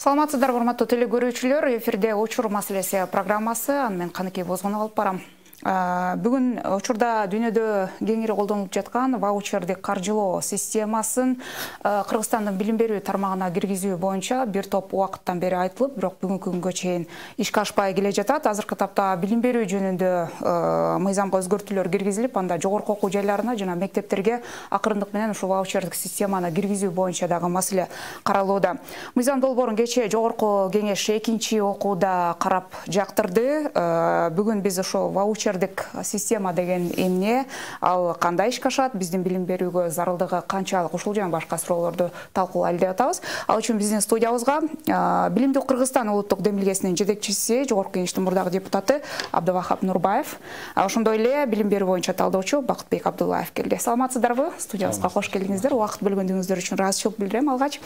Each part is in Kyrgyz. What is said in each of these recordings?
Саламатсыздар, урматтуу теле көрүүчүлөр, эфирде учур маселеси программасы, мен Каныкей Бозгон алып барам. Бүгүн учурда дүйнөдө кеңири колдонулуп жаткан ваучердик каржылоо системасын Кыргызстандын билим берүү тармагына киргизүү боюнча бир топ убакыттан бери айтылып, бирок бүгүнкү күнгө чейин ишке ашпай келе жатат. Азыркы тапта билим берүү жөнүндө мыйзамга өзгөртүүлөр киргизилип, анда жогорку окуу жайларына жана мектептерге акырындык менен ушул ваучердик системаны киргизүү боюнча дагы маселе каралууда. Мыйзам долбоорун кечээ жогорку кеңеш экинчи окууда карап жактырды. Бүгүн биз ошо ваучер система деген эмне, ал кандай ишке ашат, биздин билим берүүгө зарылдыгы канчалык, ушул жана башка суроолорду талкуулайлы деп атабыз. Ал үчүн биздин студиябызга Билимдүү Кыргызстан улуттук демилгесинин жетекчиси, жогорку кеңештин мурдагы депутаты Абдывахап Нурбаев, ошондой эле билим берүү боюнча талдоочу Бакытбек Абдуллаев келди. Саламатсыздарбы? Студиябызга кош келдиңиздер. Убакыт бөлгөндүгүңүздөр үчүн ыраазычылык билдирем. Алгач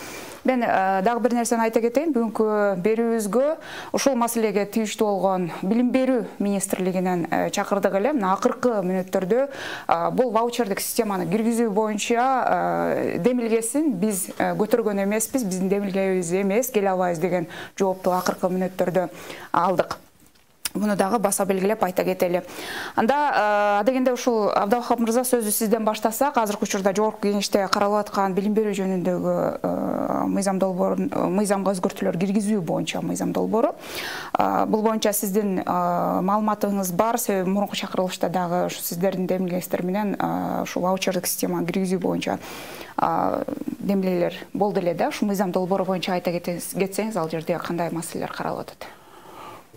мен дагы бир нерсени айта кетейин. Бүгүнкү берүүбүзгө ушул маселеге тийиштүү болгон билим берүү министрлигинен чакырдык эле. Мына акыркы мүнөттөрдө бул ваучердик системаны киргизүү боюнча демилгесин биз көтөргөн эмеспиз, биздин демилгебиз эмес, келе албайбыз деген жоопту акыркы мүнөттөрдө алдык. Буну дагы баса белгилеп айта кетели. Анда дегенде ушул Абдывахап мырза, сөздү сизден баштасак, азыркы учурда жогорку кеңеште каралып аткан билим берүү жөнүндөгү мыйзам долбоорун, мыйзамга өзгөртүүлөр киргизүү боюнча мыйзам долбоору. Бул боюнча сиздин маалыматыңыз бар, себеби мурунку чакырылышта дагы ушу сиздердин демилгеңиздер менен ушу ваучердик системаны киргизүү боюнча демилгелер болду эле да. Ушу мыйзам долбоору боюнча айта кетсеңиз, ал жерде кандай маселелер каралып атат?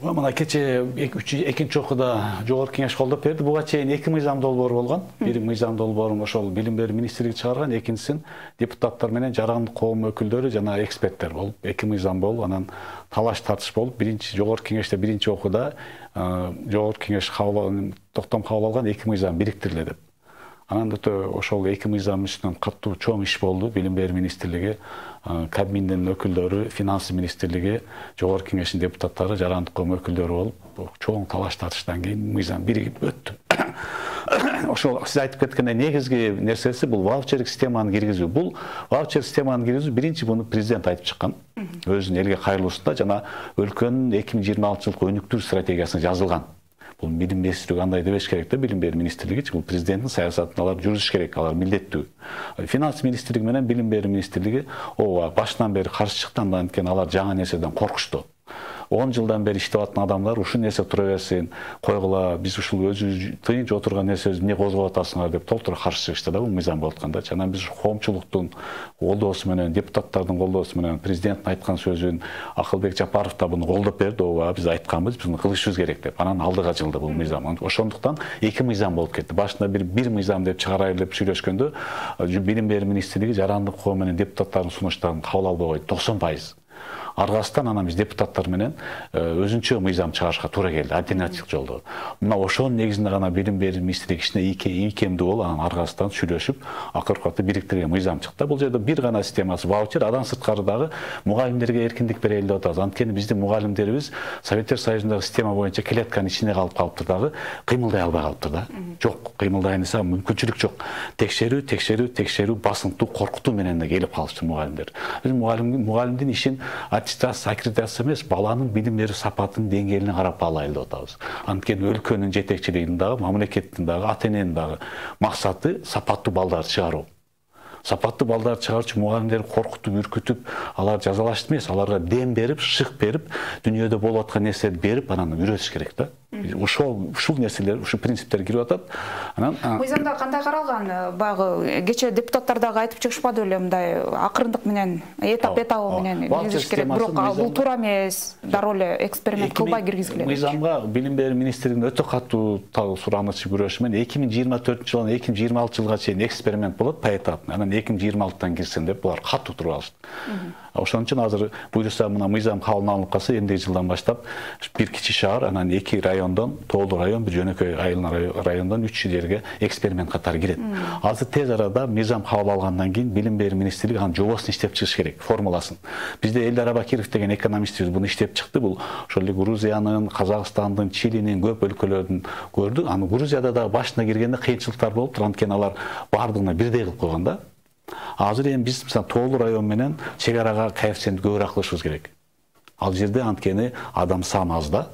Мына кече экинчи окууда жогорку кеңеш колдоп берди. Буга чейин эки мыйзам долбоору болгон. Бир мыйзам долбоорун ошол билим берүү министрлиги чыгарган, экинчисин депутаттар менен жарандык коом өкүлдөрү жана эксперттер болуп, эки мыйзам болуп, анан талаш тартыш болуп, биринчи жогорку кеңеште биринчи окууда жогорку кеңеш токтом кабыл алган эки мыйзам бириктириле деп. Анан ошол эки мыйзам үстүнөн катуу чоң иш болду. Билим берүү министрлиги, Кабминдин өкүлдөрү, финансы министрлиги, жогорку кеңештин депутаттары, жарандык коом өкүлдөрү болуп, чоң талаш тартыштан кийин мыйзам биригип өттү. Ошол сиз айтып кеткендей негизги нерсеси бул ваучердик системаны киргизүү. Бул ваучер системаны киргизүү биринчи буну президент айтып чыккан. Өзүнүн элге кайрылуусунда жана өлкөнүн 2026 жылкы өнүктүрүү стратегиясында жазылган. Бул билим министрлиги андай дебеш керек да, билим берүү министрлиги, бул президенттин саясатын алар жүргүзүш керек, алар милдеттүү. Финанс министрлиги менен билим берүү министрлиги ооба башынан бери каршы чыкты, андан кийин алар жаңы нерседен коркушту. 10 жылдан бери иштеп аткан адамдар ушул нерсе тура берсин, койгула, биз ушул өзүбүз тынч отурган нерсебизди эмне козгоп атасыңар деп толтура каршы чыгышты да, бул мыйзам болуп атканда. Анан биз коомчулуктун колдоосу менен, депутаттардын колдоосу менен, президенттин айткан сөзүн Акылбек Жапаров да буну колдоп берди. Ооба, биз айтканбыз, биз буну кылышыбыз керек деп. Анан алдыга жылды бул мыйзам. Ошондуктан эки мыйзам болуп кетти. Башында бир мыйзам деп чыгарайлы деп сүйлөшкөндө, билим берүү министрлиги жарандык коом менен депутаттардын сунуштарын кабыл албай койду, 90%. Аргасынан анан биз депутаттар менен өзүнчө мыйзам чыгарышка туура келди, альтернативдик жолдо. Мына ошонун негизинде гана билим берүү министрлиги ишине ийкемдүү болуп, анан аргасынан сүйлөшүп, акыркы бириктирген мыйзам чыкты. Бул жерде бир гана системасы ваучер, андан сырткары дагы мугалимдерге эркиндик берели деп атабыз. Анткени биздин мугалимдерибиз Советтер Союзундагы система боюнча клетканын ичине калып калыптыр дагы, кыймылдай албай калыптыр да. Жок, кыймылдайын десе мүмкүнчүлүк жок. Текшерүү, басынтуу, коркутуу менен да келип калышты мугалимдер. Биз мугалимдин ишин аккредитация эмес, баланын билим берүү сапатынын деңгээлине карап баалайлы деп атабыз. Анткени өлкөнүн жетекчилигинин дагы, мамлекеттин дагы, ата-эненин дагы максаты сапаттуу балдарды чыгаруу. Сапаттуу балдарды чыгаруучу мугалимдерди коркутуп, үркүтүп, алар жазалаш эмес, аларга дем берип, шык берип, дүйнөдө болуп аткан нерселерди берип, анан үйрөтүш керек да. Ушул нерселер, ушул принциптер кирип атат. Анан мыйзамда кандай каралган? Багы кече депутаттар дагы айтып чыгышпады беле, мындай акырындык менен, этабы менен киргизиш керек. Бирок бул туура эмес, дароо эле эксперимент кылбай киргизилет. Мыйзамга билим берүү министрлигинин өтө катуу суранычы күрөшү менен 2024 жылдан 2026 жылга чейин эксперимент болот, поэтапный. Анан 2026-тан кирсин деп булар катуу туруп алышты. Ошон үчүн азыр буюрса мына мыйзам кабыл алынып калса, эмдеги жылдан баштап бир кичи шаар, анан 2 райондон, Тоолу район, бир жөнөкөй райондон 3 жерге эксперимент катары кирет. Азыр тез арада мыйзам кабыл алгандан кийин билим берүү министрлиги анын жобосун иштеп чыгыш керек, формуласын. Бизде Элдар Абакиров деген экономистибиз буну иштеп чыкты. Бул ошол эле Грузиянын, Казакстандын, Чилинин көп өлкөлөрдүн көрдү. Аны Грузияда да башына киргенде кыйынчылыктар болуп, анткени алар бардыгына бирдей кылып койгон да. Азыр эми биз мисалы Тоолу район менен чек арага коэффициент көбүрөөк кылышыбыз керек. Ал жерде анткени адам саны аз да.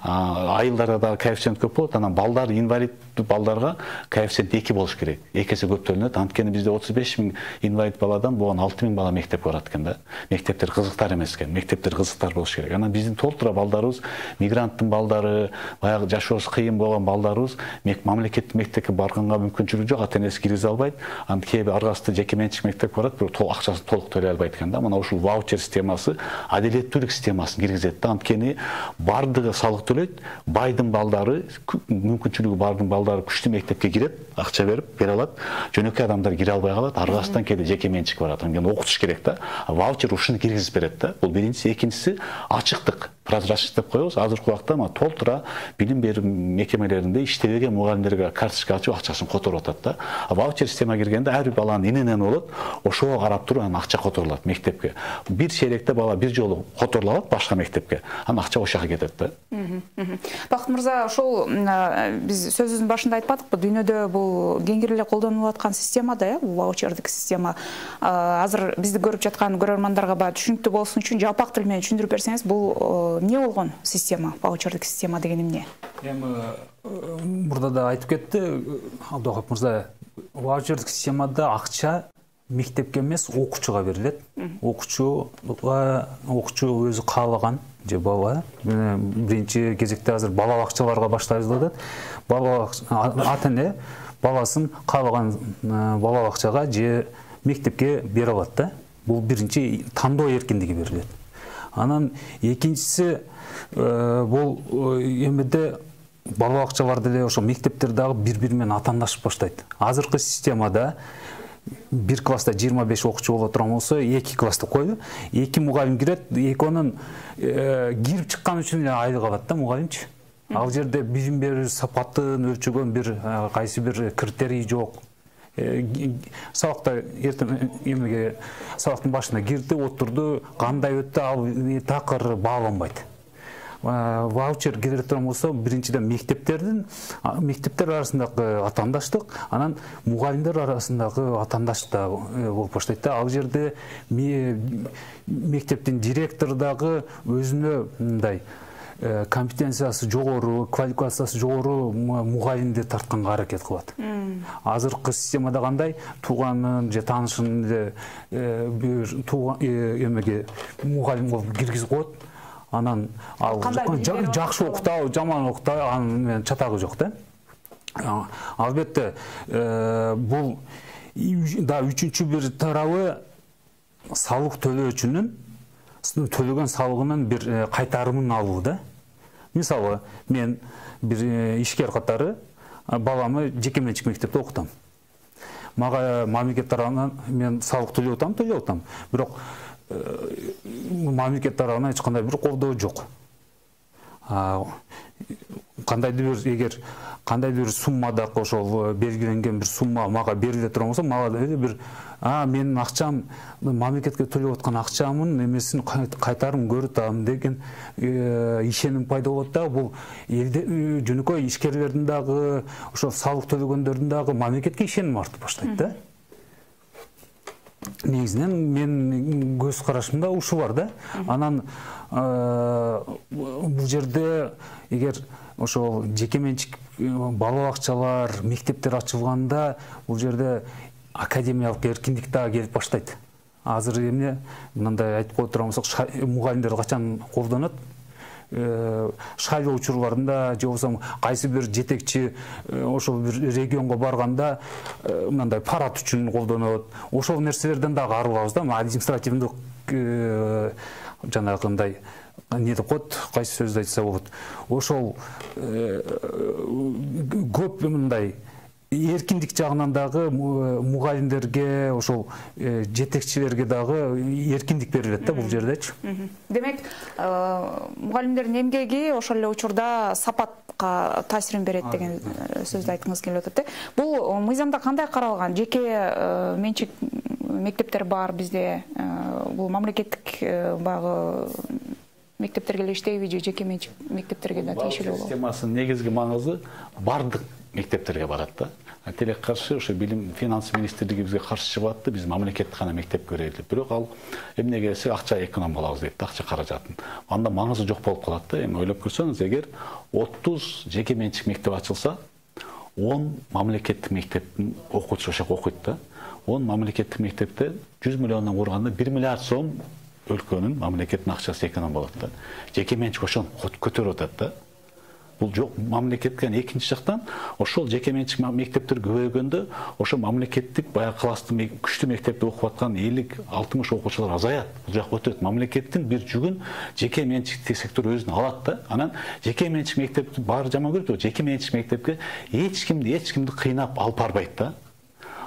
Айылдарда да коэффициент көп болот, анан балдар, инвалид балдарга коэффициент 2 болуш керек. 2 есе көп төлөнөт. Анткени бизде 35.000 инвалид баладан буган 6.000 бала мектепке барат экен да. Мектептер кызыктар эмес экен. Мектептер кызыктар болуш керек. Анан биздин толтура балдарыбыз, мигранттын балдары, баягы жашоосу кыйын болгон балдарыбыз мамлекеттик мектепке барганга мүмкүнчүлүгү жок, ата-энеси киргизе албайт. Анан кээ аргасында жеке менчик мектепке барат, бирок акчасын толук төлөй албайт экен да. Мына ушул ваучер системасы адилеттүүлүк системасын киргизет да. Анткени бардыгы салык төлөйт, байдын балдары, мүмкүнчүлүгү бардын балдары күчтүү мектепке кирет, акча бере алат, жөнөкөй адамдар кире албай калат, аргасынан кээде жеке менчик барат, анан окутуш керек да. Ваучер ушуну киргизип берет да. Бул биринчиси, экинчиси ачыктык. Прозрачность деп коебуз. Азыркы убакта толтура билим берүү мекемелеринде иштебеген мугалимдерге карточка ачып акчасын которуп атат да. Ваучер система киргенде ар бир баланын иненен болот, ошого карап туруп анан акча которулат мектепке. Бир чейректе бала бир жолу которулуп алат башка мектепке. Анан акча ошол жака кетет да. Бакыт мырза, ошол биз сөзүбүздүн башында айтпадыкпы, дүйнөдө бул кеңири эле колдонулуп аткан система да, бул ваучердик система. Азыр бизди көрүп жаткан көрөрмандарга түшүнүктүү болсун үчүн жалпак тил менен түшүндүрүп берсеңиз, бул эмне болгон система, ваучердик система деген эмне? Эми мурда да айтып кетти Абдухап мырза, ваучердик системада акча мектепке эмес, окуучуга берилет. Окуучуга өзү каалаган же бала, биринчи кезекте азыр бала бакчаларга баштайбыз деп атат. Ата-эне баласын каалаган бала бакчага же мектепке бере алат да. Бул биринчи тандоо эркиндиги берилет. Анан экинчиси бул эмеде бала бакчаларда эле ошо мектептер дагы бири-бири менен атаандашып баштайт. Азыркы системада бир класста 25 окуучу боло турган болсо, 2 класс деп коелу. 2 мугалим кирет, экөөнүн кирип чыккан үчүн эле айлык алат да мугалимчи. Ал жерде билим берүү сапатын өлчөгөн бир кайсы бир критерий жок. Сабакта эмеге сабактын башына кирди, отурду, кандай өттү, ал такыр бааланбайт. Ваучер кире турган болсо, биринчиден мектептер арасындагы атаандаштык, анан мугалимдер арасындагы атаандаштык да болуп баштайт да. Ал жерде мектептин директору дагы өзүнө мындай компетенциясы жогору, квалификациясы жогору мугалимди тартканга аракет кылат. Азыркы системада кандай тууганын же таанышын бир эмеге мугалим кылып киргизип коет. Анан ал жакшы окутабы, жаман окутабы, анын менен чатагы жок да. Албетте бул да үчүнчү бир тарабы салык төлөөчүнүн төлөгөн салыгынын бир кайтарымын алуу да. Мисалы, мен бир ишкер катары баламы жеке менчик мектепте окутам. Мага мамлекет тарабынан мен салык төлөп атам, бирок мамлекет тарабынан эч кандай бир колдоо жок. Эгер кандайдыр бир суммада ошол белгиленген бир сумма мага бериле турган болсо, мага эле бир менин акчам, мамлекетке төлөп аткан акчамын эмесин кайтарым көрүп атам деген ишеним пайда болот да. Бул элде жөнөкөй ишкерлердин дагы, ошо салык төлөгөндөрдүн дагы мамлекетке ишеним артып баштайт да. Негизинен мен көз карашымда ушу бар да. Анан бул жерде эгер ошол жеке менчик бала бакчалар, мектептер ачылганда, бул жерде академиялык эркиндик дагы келип баштайт. Азыр эмне мындай айтып кое турган болсок, мугалимдер качан колдонот? Шайлоо учурларында же болбосо кайсы бир жетекчи ошол бир регионго барганда мындай парад үчүн колдонот. Ошол нерселерден дагы арылабыз да. Административдик жанагындай не деп коет, кайсы сөздү айтса болот. Ошол көп мындай эркиндик жагынан дагы мугалимдерге, ошол жетекчилерге дагы эркиндик берилет да бул жердечи. Демек, мугалимдердин эмгеги ошол эле учурда сапатка таасирин берет деген сөздү айткыңыз келип атат. Бул мыйзамда кандай каралган? Жеке менчик мектептер бар бизде. Бул мамлекеттик багы мектептерге эле иштейби же жеке менчик мектептерге да тиешелүү болобу? Системасынын негизги маңызы бардык мектептерге барат да. Тилек каршы ошо билим финанс министрлиги бизге каршы чыгып атты, биз мамлекеттик гана мектеп көрөлү деп. Бирок ал эмне келсе акча эконом болобуз дейт, акча каражатын. Анда маңызы жок болуп калат да. Эми ойлоп көрсөңүз, эгер 30 жеке менчик мектеп ачылса, 10 мамлекеттик мектептин окуучусу ошо окуйт да. 10 мамлекеттик мектепте 100 миллиондон курганда 1 миллиард сом өлкөнүн мамлекеттин акчасы эконом болот да. Жеке менчик ошону көтөрүп атат да. Бул жок мамлекеттен экинчи жактан ошол жеке менчик мектептер көбөйгөндө ошо мамлекеттик баягы класстын күчтүү мектепте окуп аткан 50-60 окуучулар азаят. Бул жак өтөт. Мамлекеттин бир жүгүн жеке менчик сектор өзүнө алат да. Анан жеке менчик мектепти баары жаман көрөт, жеке менчик мектепке эч кимди кыйнап алып барбайт да.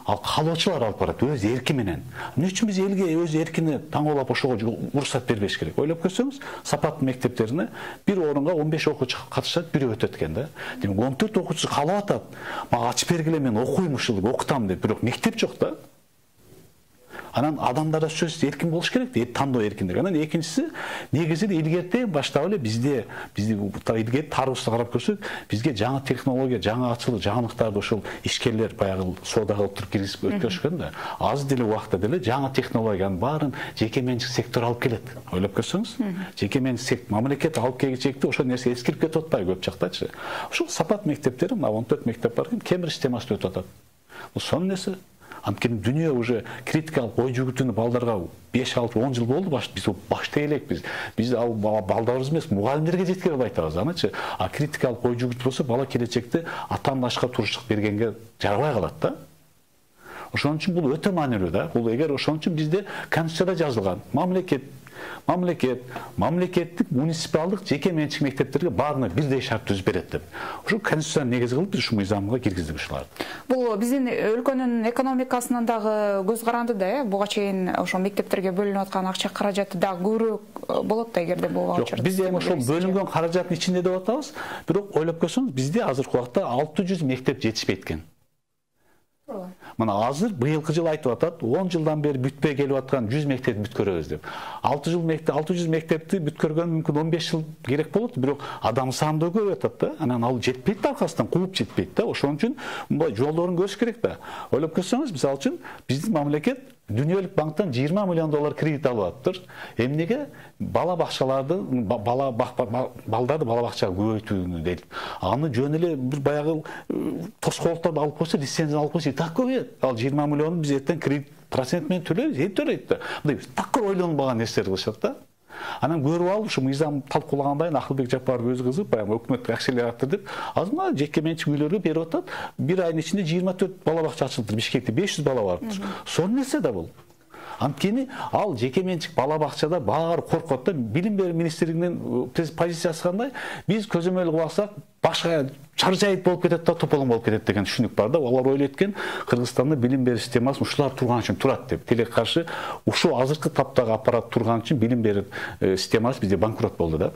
Ал калоочулар алып барат өз эрки менен. Эмне үчүн биз элге өз эркини таңоолап ошого уруксат бербеш керек? Ойлоп көрсөңүз, сапаттуу мектептерине бир орунга 15 окуучу катышат, бири өтөт экен да. Демек 14 окуучу каалап атат. Мага ачып бергиле, мен окуйм ушул, окутам деп, бирок мектеп жок да. Анан адамдарда сөз эркин болуш керек дейт, тандоо эркиндик. Анан экинчиси, негизи илгерте баштап эле бизди илгерте тарыбызды карап көрсөк, бизге жаңы технология, жаңы ачылуу, жаңылыктарды ошол ишкерлер баягы соодага отуруп киргизип өткөрүшкөн да. Аз деле убакытта деле жаңы технологиянын баарын жеке менчик сектор алып келет. Ойлоп көрсөңүз, жеке менчик сектор мамлекет алып келгичекти ошол нерсе эскирип кетип атпайбы көп жактачы. Ошол сапат мектептери, мына 14 мектеп бар экен, Кембридж системасында өтүп атат. Бул сонун нерсе. Анткени дүйнө уже критикалык ой жүгүртүүнү балдарга 5-6-10 жыл болду биз баштай элекпиз. Биз ал балдарыбыз эмес, мугалимдерге жеткирип айтабыз, анычы. А критикалык ой жүгүртүү болсо бала келечекте атан башка турушук бергенге жарабай калат да. Ошон үчүн бул өтө маанилүү да. Бул эгер ошон үчүн бизде конституцияда жазылган мамлекеттик, муниципалдык, жеке менчик мектептерге баарына бирдей шарт түзүп берет деп. Ошо конституцияны негиз кылып ушул мыйзамга киргиздик ушуларды. Бул биздин өлкөнүн экономикасынан дагы көз каранды да, буга чейин ошо мектептерге бөлүнүп аткан акча каражаты дагы көбүрөөк болот да, эгерде бул ваучер. Биз эми ошол бөлүнгөн каражаттын ичинде деп атабыз. Бирок ойлоп көрсөңүз, бизде азыркы убакта 600 мектеп жетишпейт экен. Мына азыр быйылкы жыл айтып атат, 10 жылдан бери бүтпөй келип аткан 100 мектеп бүткөрөбүз деп. 600 мектепти бүткөргөн мүмкүн 15 жыл керек болот, бирок адам саны да көбөйүп атат да. Анан ал жетпейт да, аркасынан кууп жетпейт да. Ошон үчүн мындай жолдорун көрүш керек да. Ойлоп көрсөңүз, мисалы үчүн биздин мамлекет Дүниелик банктан $20 миллион кредит алып атыптыр. Эмнеге бала бакчаларды, балдарды бала бакчага көбөйтүүнү дейт. Аны жөн эле бир баягы тоскоолуктарды алып койсо, лицензия алып койсо, так көбөйөт. Ал 20 миллион биз эртең кредит процент менен төлөйбүз, төлөйт да. Мындай такыр ойлонбаган нерселер кылышат да. Анан көрүп алып, ушу мыйзам талкуулагандан Акылбек Жапаров өзү кызып, баягы өкмөттүк акчалар аттыр деп, азыр мына жеке менчик үйлөргө берип атат. Бир айдын ичинде 24 бала бакча ачылды. Бишкекте 500 бала барыптыр. Сонун нерсе да бул. Анткени ал жеке менчик бала бакчада баары коркот да. Билим берүү министрлигинин позициясы кандай? Биз көзөмөл кылып алсак, башка чаржайыт болуп кетет да, тополоң болуп кетет деген түшүнүк бар да. Алар ойлойт экен, Кыргызстанда билим берүү системасы ушулар турган үчүн турат деп. Тилек каршы ушул азыркы таптагы аппарат турган үчүн билим берүү системасы бизде банкрот болду да.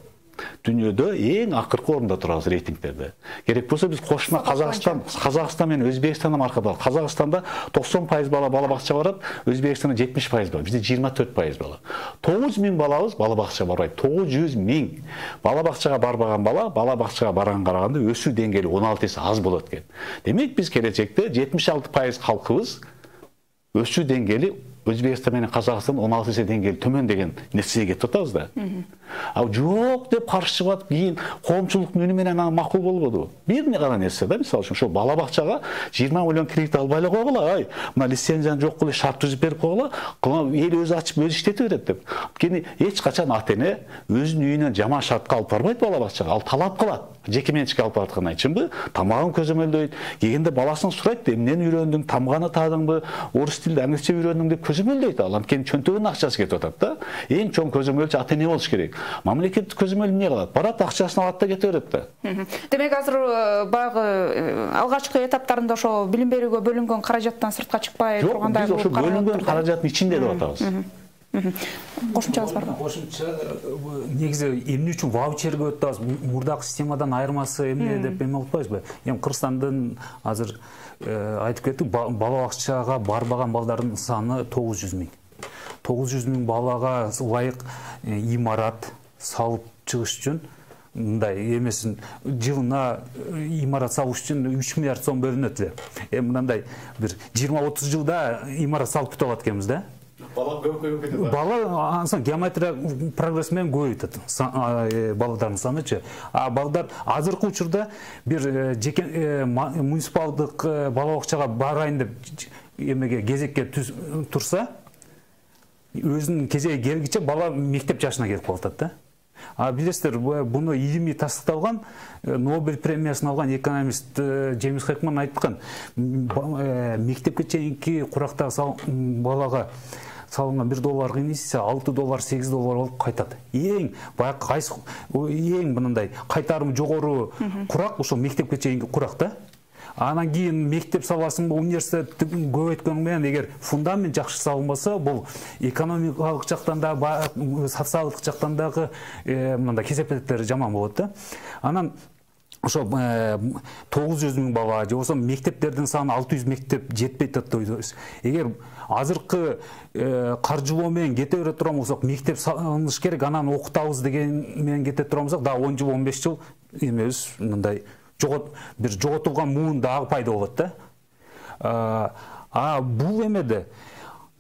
Дүйнөдө эң акыркы орунда турабыз рейтингтерде. Керек болсо биз кошуна Казакстан менен Өзбекстандан аркада. Казакстанда 90% бала бакча барат, Өзбекстанда 70% бала, бизде 24% бала. 900.000 балабыз бала бакчага барбайт. 900.000 бала бакчага барбаган бала бакчага барганга караганда өсүү деңгээли 16 эсе аз болот экен. Демек биз келечекте 76% калкыбыз өсүү деңгээли Өзбекстан менен Казакстан 16 эсе деңгээли төмөн деген нерсеге кетип атабыз да. Ал жок деп каршы чыгып атып, кийин коомчулуктун үнү менен аны макул болбоду. Бир гана нерсе да, мисалы үчүн ошо бала бакчага 20 миллион кредит албай эле койгула, ай, мына лицензияны жок кылып шарт түзүп берип койгула, эл өзү ачып өзү иштете берет деп. Анткени эч качан ата-эне өзүнүн үйүнөн жаман шартка алып барбайт бала бакчага, ал талап кылат. Жеке менчикке алып бараткандан кийинби, тамагын көзөмөлдөйт. Кегенде баласын сурайт, эмнени үйрөндүң, тамганы таадыңбы, орус тилде, англисче үйрөндүң деп көзөмөлдөйт ал. Анткени чөнтөгүнүн акчасы кетип атат да. Эң чоң көзөмөлчү ата-эне болуш керек. Мамлекеттик көзөмөл эмне кылат? Барат, акчасын алат да кете берет да. Демек азыр баягы алгачкы этаптарында ошо билим берүүгө бөлүнгөн каражаттан сыртка чыкпай тургандай болуп, биз ошо бөлүнгөн каражаттын ичинде деп атабыз. Кошумчаңыз барбы? Кошумча негизи эмне үчүн ваучерге өтүп атабыз? Мурдакы системадан айырмасы эмне деп эме кылбайбызбы? Эми Кыргызстандын азыр айтып кеттик, бала бакчага барбаган балдардын саны 900.000. 900.000 балага ылайык имарат салып чыгыш үчүн мындай эмесин жылына имарат салыш үчүн 3 миллиард сом бөлүнөт эле. Мындай бир 20-30 жылда имарат салып бүтүп алат экенбиз да. Бала көбөйүп кетет. Бала ансан геометрия прогресс менен көбөйтөт балдардын санычы. А балдар азыркы учурда бир жеке муниципалдык бала бакчага барайын деп эмеге кезекке турса, өзүнүн кезеги келгиче бала мектеп жашына келип калат да. А билесиздер, буну илимий тастыкталган, Нобель премиясын алган экономист Джеймс Хекман айткан, мектепке чейинки курактагы балага салынган $1 инвестиция $6, $8 болуп кайтат. Эң мындай кайтарымы жогору курак ошол мектепке чейинки курак да. Анан кийин мектеп саласың, университет көбөйткөн менен эгер фундамент жакшы салынбаса, бул экономикалык жактан да, социалдык жактан дагы мындай кесепеттери жаман болот да. Анан ошо 900 000 бала же болсо мектептердин саны 600 мектеп жетпей атат дейбиз. Эгер азыркы каржылоо менен кете бере турган болсок, мектеп салыныш керек, анан окутабыз деген менен кете турган болсок, дагы 10 жыл 15 жыл эмебиз мындай бир жоготулган муун дагы пайда болот да. Бул эмеде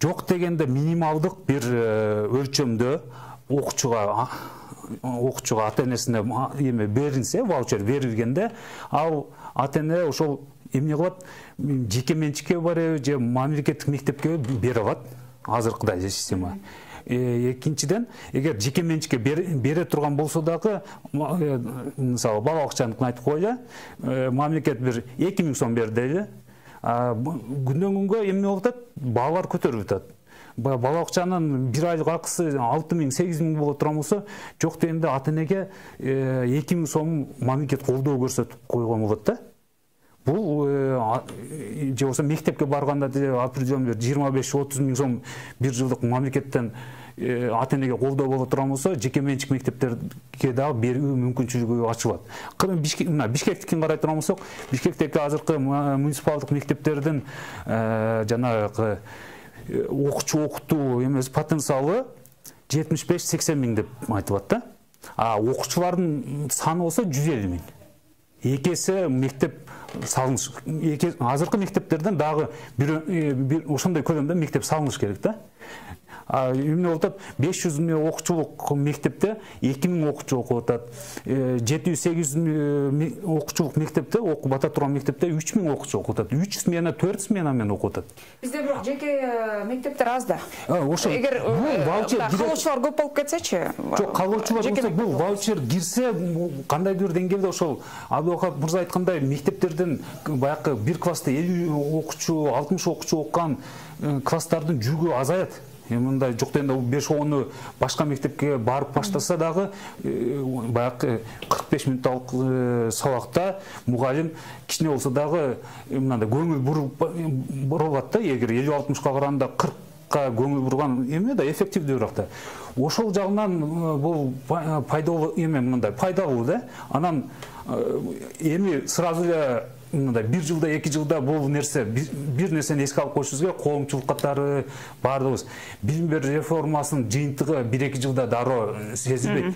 жок дегенде минималдык бир өлчөмдө окуучуга ата-энесине эме берилсе, ваучер берилгенде, ал ата-эне ошол эмне кылат, жеке менчикке барабы же мамлекеттик мектепке бере алат, азыркыдай система. Экинчиден, эгер жеке менчикке бере турган болсо дагы, мисалы бала бакчаныкын айтып коелу, мамлекет бир 2000 сом берди эле. Күндөн күнгө эмне болуп атат? Баалар көтөрүлүп атат. Бала бакчанын бир айлык акысы 6000-8000 боло турган болсо, жок дегенде ата-энеге 2000 сом мамлекет колдоо көрсөтүп койгон болот да. Бул же болсо мектепке барганда определенный 25-30 000 сом бир жылдык мамлекеттен ата-энеге колдоо боло турган болсо, жеке менчик мектептерге дагы берүү мүмкүнчүлүгү ачылат. Бишкектикин карай турган болсок, Бишкектеги азыркы муниципалдык мектептердин жанагы окуучу окутуу эмес потенциалы 75-80 000 деп айтылат да. Окуучулардын саны болсо 150 000. Экесе мектеп салыныш, азыркы мектептерден дагы бир ошондой көлөмдө мектеп салыныш керек да. Эмне болуп атат? 500 000 окуучулук мектепте 2000 окуучу окуп атат. 700-800 000 окуучулук мектепте, окуп ата турган мектепте 3000 окуучу окуп атат. 3 смена, 4 смена менен окуп атат. Бизде бирок жеке мектептер аз да. Ошо эгер калуучулар көп болуп кетсечи? Жок, калуучулар болсо бул ваучер кирсе, кандайдыр деңгээлде ошол Абдулкадыр мырза айткандай мектептерден баягы бир класста 50 окуучу, 60 окуучу окуган класстардын жүгү азаят. Мындай жок дегенде 5-10 башка мектепке барып баштаса дагы баягы 45 мүнөттүк сабакта мугалим кичине болсо дагы мындай көңүл бурулат да. Эгер 50-60ка караганда 40ка көңүл бурган эме да эффективдүүрөөк да. Ошол жагынан бул пайдалуу эме мындай пайдалуу да. Анан эми сразу эле мындай бир жылда, 2 жылда бул нерсе бир нерсени эске алып коюшубуз керек. Коомчулук катары баардыгыбыз билим берүү реформасынын жыйынтыгы 1-2 жылда дароо сезилбейт.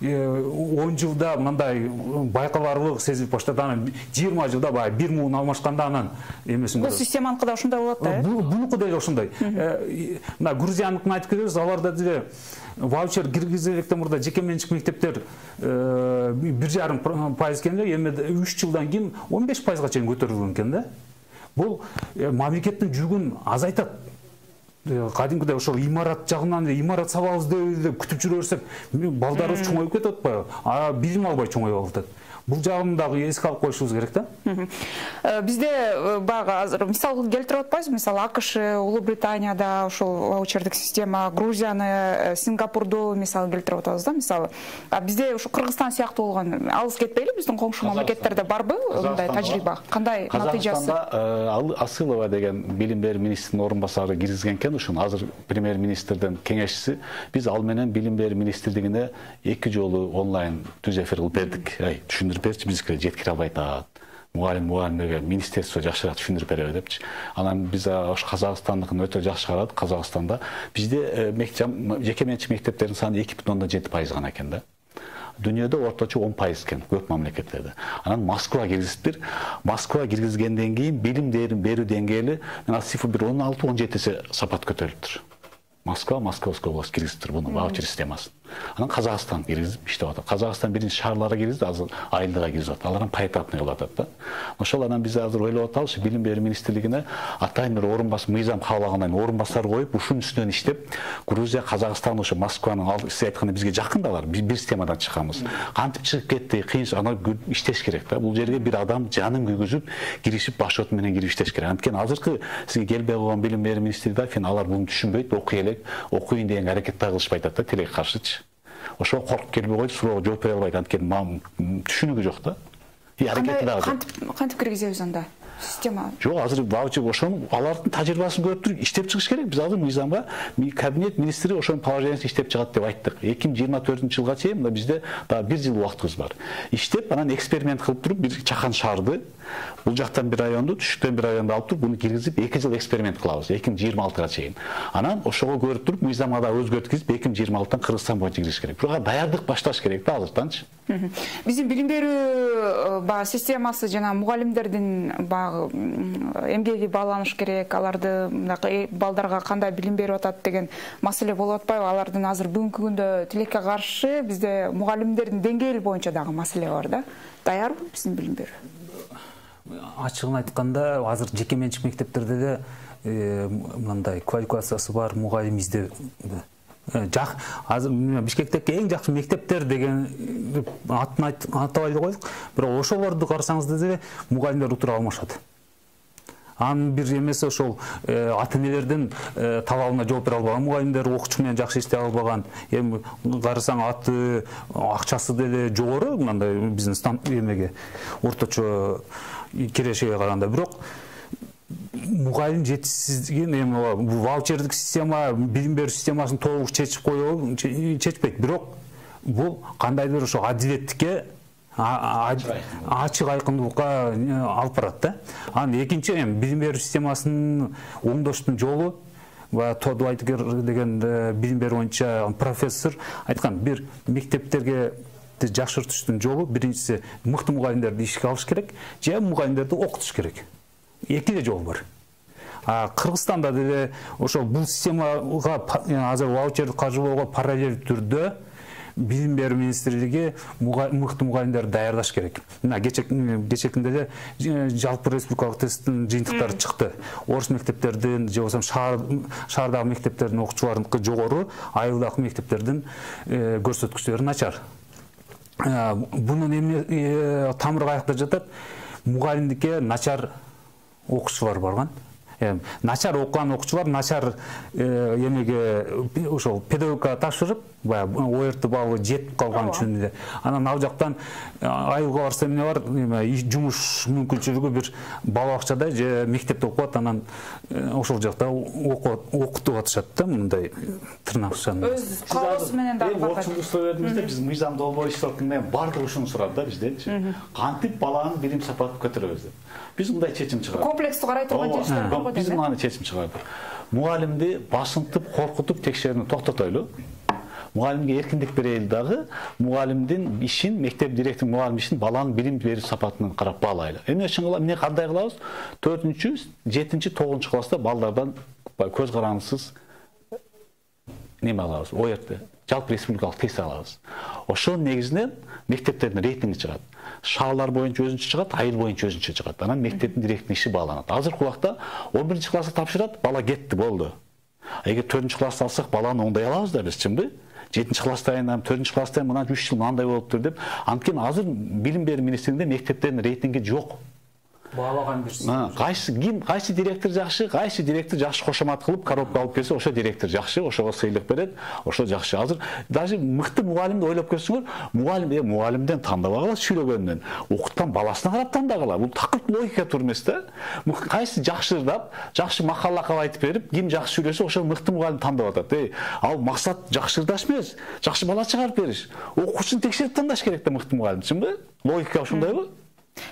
10 жылда мындай байкаларлык сезилип баштады. Анан 20 жылда баягы бир муун алмашканда анан эмесин бул системаныкы да ошондой болот да. Бунуку деле ошондой. Мына Грузияныкын айтып кетебиз, аларда деле ваучер киргизелектен мурда жеке менчик мектептер 1,5% экен эле, эми 3 жылдан кийин 15%га чейин көтөрүлгөн экен да. Бул мамлекеттин жүгүн азайтат. Кадимкидей ошол имарат жагынан имарат сабабыз деп күтүп жүрө берсек, балдарыбыз чоңоюп кетип атпайбы? Билим албай чоңоюп атат. Бул жагын дагы эске алып коюшубуз керек да. Бизде баягы азыр мисал келтирип атпайбызбы? Мисалы АКШ, Улуу Британияда ошол ваучердик система, Грузияны, Сингапурду мисал келтирип атабыз да, мисалы. Бизде ошо Кыргызстан сыяктуу болгон алыс кетпейли, биздин коңшу мамлекеттерде барбы мындай тажрыйба? Кандай натыйжасы? Казакстанда Асылова деген билим берүү министринин орун басары киргизген экен, ушун азыр премьер-министрдин кеңешчиси. Биз ал менен билим берүү министрлигине 2 жолу онлайн түз эфир кылып бердик. Берчи бизге жеткире албайт атат. Мугалимдерге министерство жакшыраак түшүндүрүп береби депчи. Анан биз ош Казакстандыкын өтө жакшы карадык. Казакстанда бизде жеке менчик мектептердин саны 2,7% гана экен да. Dünyada ortaça 10% eкен көп мамлекеттерде. Анан Москва киргизиптир. Москва киргизгенден кийин билим берүү деңгээли мен цифр 16-17 сапат көтөрүлүптүр. Москва, Московская область киргизиптир буну ваучер системасын. Анан Казакстан киргизип иштеп атат. Казакстан биринчи шаарларга киргизди, азыр айылдыга киргизип атат. Алардан поэтапный кылып атат да. Ошол анан биз азыр ойлоп атабыз, билим берүү министрлигине атайын бир орун бас мыйзам кабыл орун басар коюп, ушунун үстүнөн иштеп, Грузия, Казакстан ошо Москванын сиз айткандай бизге жакындалар. Биз бир системадан чыгабыз. Кантип чыгып кетти, кыйын, аны иштеш керек да. Бул жерге бир адам жанын күйгүзүп, киришип башот менен кирип иштеш керек. Анткени азыркы сизге келбей койгон билим берүү министрлиги алар буну түшүнбөйт, окуй элек, окуйын деген аракетти кылышпайт да, тилекке каршычы. Ошо коркуп келбей коюп, суроого жооп бере албайт, анткени түшүнүгү жок да. Аракети дагы. Кантип киргизебиз анда? Система. Жок, азыр ваучер ошонун алардын тажрыйбасын көрүп туруп иштеп чыгыш керек. Биз азыр мыйзамга кабинет министри ошонун положениясын иштеп чыгат деп айттык. 2024-жылга чейин мында бизде дагы 1 жыл убактыбыз бар. Иштеп, анан эксперимент кылып туруп бир чакан шаарды, бул жактан бир районду, түшүктөн бир районду алып туруп, буну киргизип 2 жыл эксперимент кылабыз 2026-га чейин. Анан ошого көрүп туруп мыйзамга да өзгөрткүзүп 2026-тан Кыргызстан боюнча кириш керек. Буга даярдык башташ керек да азыртанчы. Биздин билим берүү системасы жана мугалимдердин эмгеги бааланыш керек, аларды балдарга кандай билим берип атат деген маселе болуп атпайбы? Алардын азыр бүгүнкү күндө тилекке каршы бизде мугалимдердин деңгээли боюнча дагы маселе бар да. Даярбы биздин билим берүү? Ачыгын айтканда, азыр жеке менчик мектептерде де мындай квалификациясы бар мугалим издеп азыр Бишкектеги эң жакшы мектептер деген атын атабай эле койдук. Бирок ошолорду карасаңыз деле мугалимдер утура алмашат. Анын бир эмеси ошол ата-энелердин талабына жооп бере албаган мугалимдер, окуучу менен жакшы иштей албаган. Эми карасаң аты, акчасы деле жогору мындай биздин эмеге орточо кирешеге караганда. Бирок мугалим жетишсиздигин эми бул ваучердик система, билим берүү системасын толук чечип коюу чечпейт. Бирок бул кандайдыр ошо адилеттикке, ачык айкындуулукка алып барат да. Анан экинчи билим берүү системасынын оңдоштун жолу Тодд Уайтгер деген билим берүү боюнча профессор айткан, бир мектептерге жакшыртыштын жолу биринчиси мыкты мугалимдерди ишке алыш керек, же мугалимдерди окутуш керек. Эки эле жол бар. Кыргызстанда деле ошо бул системага азыр ваучерди каржылоого параллель түрдө билим берүү министрлиги мыкты мугалимдерди даярдаш керек. Мына кечекинде эле жалпы республикалык тесттин жыйынтыктары чыкты. Орус мектептердин же болбосо шаардагы мектептердин окуучуларыныкы жогору, айылдагы мектептердин көрсөткүчтөрү начар. Бунун тамыры каякта жатат? Мугалимдикке начар окуучулар барган. Начар окуган окуучулар начар эмеге ошол педагогка тапшырып, ОРТ баллы жетип калган үчүн эле. Анан ал жактан айылга барса эмне бар, жумуш мүмкүнчүлүгү бир бала бакчада же мектепте окуп, анан ошол жакта окутуп атышат да, мындай тырнакчан. Өз каалоосу менен дагы барат. Биз мыйзам долбоор иштеп бардыгы ушуну сурат да бизденчи. Кантип баланын билим сапатын көтөрөбүз деп. Биз мындай чечим чыгардык. Комплекстүү карай турган чечимдер бар го деп. Биз мына чечим чыгардык. Мугалимди басынтып, коркутуп текшерүүнү токтотойлу. Мугалимге эркиндик берели дагы, мугалимдин ишин, мектеп директор мугалим ишин баланын билим берүү сапатынан карап баалайлы. Эмне үчүн эмне кандай кылабыз? 4-чү, 7-чи, 9-чу класста балдардан көз карандысыз неме алабыз, ОРТ, жалпы республикалык тест алабыз. Ошонун негизинен мектептердин рейтинги чыгат. Шаарлар боюнча өзүнчө чыгат, айыл боюнча өзүнчө чыгат. Анан мектептин директорунун иши бааланат. Азыркы убакта 11-чи класска тапшырат, бала кетти, болду. Эгер 4-чү класста алсак, баланы оңдай алабыз да биз, чынбы? 7-чи класстан, 4-чү класстан мына 3 жыл мындай болуптур деп. Анткени азыр билим берүү министрлигинде мектептердин рейтинги жок. Баалаган бирсиз. Кайсы директор жакшы, кайсы директор жакшы кошомат кылып, коробка алып келсе, ошо директор жакшы, ошого сыйлык берет, ошо жакшы. Азыр даже мыкты мугалимди ойлоп көрсөңөр, мугалимден тандабагыла сүйлөгөндөн, окуткан баласына карап тандагыла. Бул такыр логика тур эмес да. Кайсы жакшырдап, жакшы макал айтып берип, ким жакшы сүйлөсө, ошо мыкты мугалим тандап атат. Ал максат жакшырдаш эмес, жакшы бала чыгарып бериш. Окуучуну текшерип тандаш керек да мыкты мугалим, чынбы? Логика ушундайбы?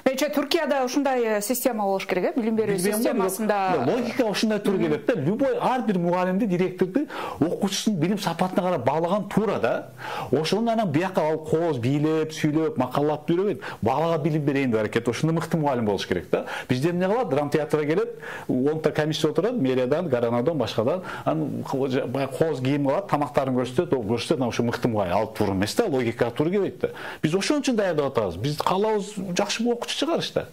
Менче Түркияда ушундай система болуш керек, билим берүү системасында. Логика ушундай туру келет да. Любой ар бир мугалимди, директорду окуучусунун билим сапатына карап баалаган туура да. Ошону анан бияка алып кооз бийлеп, сүйлөп, макаллап жүрөбөйт. Балага билим берейин деп аракет. Ошондой мыкты мугалим болуш керек да. Бизде эмне кылат? Драма театрга келет, 10 комиссия отурат, мэриядан, Гаранадан, башкадан, анан кооз кийим алат, тамактарын көрсөтөт, ошо мыкты мугалим алып туру эмес да, логика туру келбейт да. Биз ошон үчүн даярдап атабыз. Биз каалабыз жакшы окуучу чыгарышты.